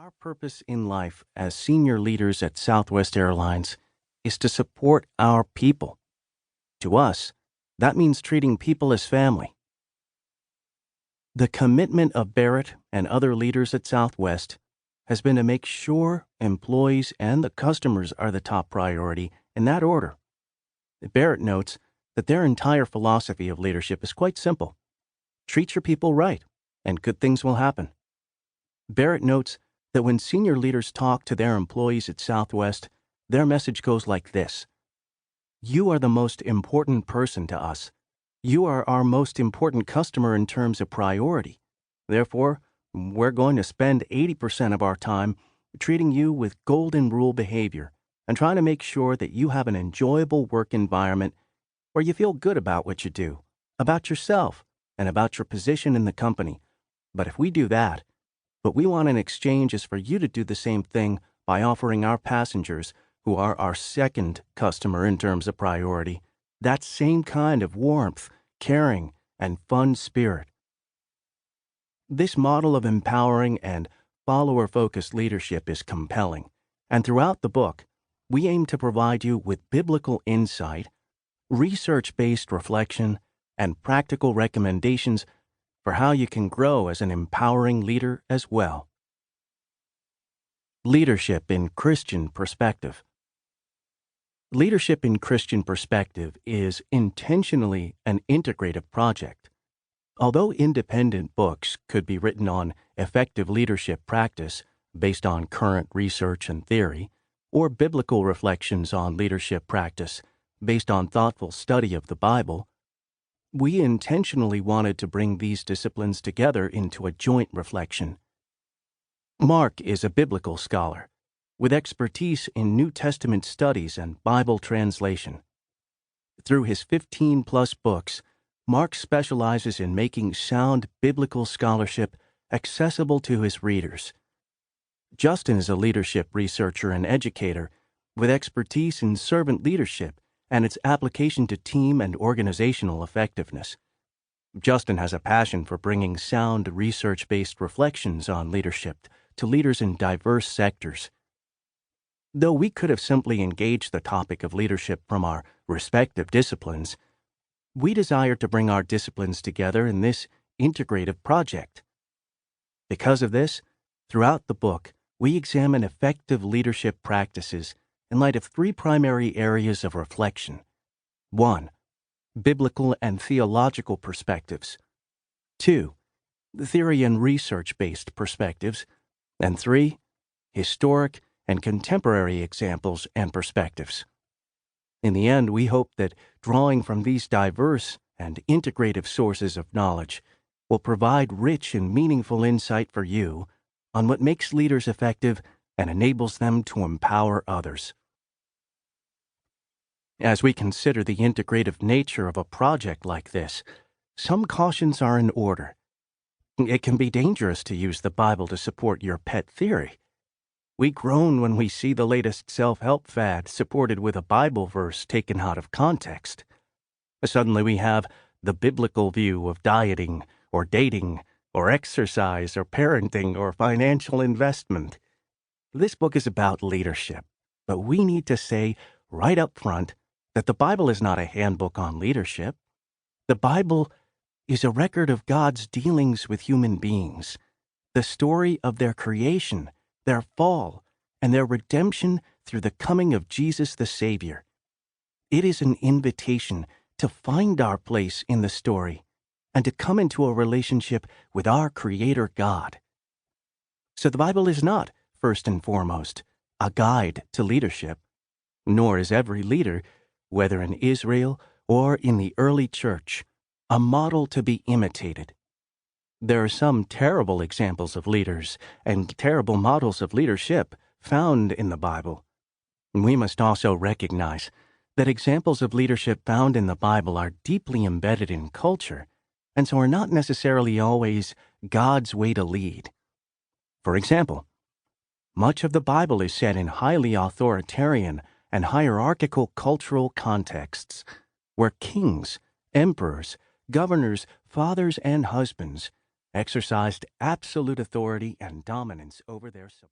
Our purpose in life as senior leaders at Southwest Airlines is to support our people. To us, that means treating people as family. The commitment of Barrett and other leaders at Southwest has been to make sure employees and the customers are the top priority in that order. Barrett notes that their entire philosophy of leadership is quite simple. Treat your people right, and good things will happen. Barrett notes that when senior leaders talk to their employees at Southwest, their message goes like this: "You are the most important person to us. You are our most important customer in terms of priority. Therefore, we're going to spend 80% of our time treating you with golden rule behavior and trying to make sure that you have an enjoyable work environment where you feel good about what you do, about yourself, and about your position in the company. But if we do that, what we want in exchange is for you to do the same thing by offering our passengers, who are our second customer in terms of priority, that same kind of warmth, caring, and fun spirit." This model of empowering and follower-focused leadership is compelling, and throughout the book, we aim to provide you with biblical insight, research-based reflection, and practical recommendations for how you can grow as an empowering leader as well. Leadership in Christian Perspective. Leadership in Christian Perspective is intentionally an integrative project. Although independent books could be written on effective leadership practice based on current research and theory, or biblical reflections on leadership practice based on thoughtful study of the Bible, we intentionally wanted to bring these disciplines together into a joint reflection. Mark is a biblical scholar with expertise in New Testament studies and Bible translation. Through his 15-plus books, Mark specializes in making sound biblical scholarship accessible to his readers. Justin is a leadership researcher and educator with expertise in servant leadership and its application to team and organizational effectiveness. Justin has a passion for bringing sound research-based reflections on leadership to leaders in diverse sectors. Though we could have simply engaged the topic of leadership from our respective disciplines, we desire to bring our disciplines together in this integrative project. Because of this, throughout the book, we examine effective leadership practices in light of three primary areas of reflection. 1. Biblical and theological perspectives. 2. Theory and research-based perspectives. And 3. Historic and contemporary examples and perspectives. In the end, we hope that drawing from these diverse and integrative sources of knowledge will provide rich and meaningful insight for you on what makes leaders effective and enables them to empower others. As we consider the integrative nature of a project like this, some cautions are in order. It can be dangerous to use the Bible to support your pet theory. We groan when we see the latest self-help fad supported with a Bible verse taken out of context. Suddenly we have the biblical view of dieting or dating or exercise or parenting or financial investment. This book is about leadership, but we need to say right up front that the Bible is not a handbook on leadership. The Bible is a record of God's dealings with human beings, the story of their creation, their fall, and their redemption through the coming of Jesus the Savior. It is an invitation to find our place in the story and to come into a relationship with our Creator God. So the Bible is not, first and foremost, a guide to leadership, nor is every leader, whether in Israel or in the early church, a model to be imitated. There are some terrible examples of leaders and terrible models of leadership found in the Bible. We must also recognize that examples of leadership found in the Bible are deeply embedded in culture, and so are not necessarily always God's way to lead. For example, much of the Bible is set in highly authoritarian and hierarchical cultural contexts, where kings, emperors, governors, fathers, and husbands exercised absolute authority and dominance over their subjects.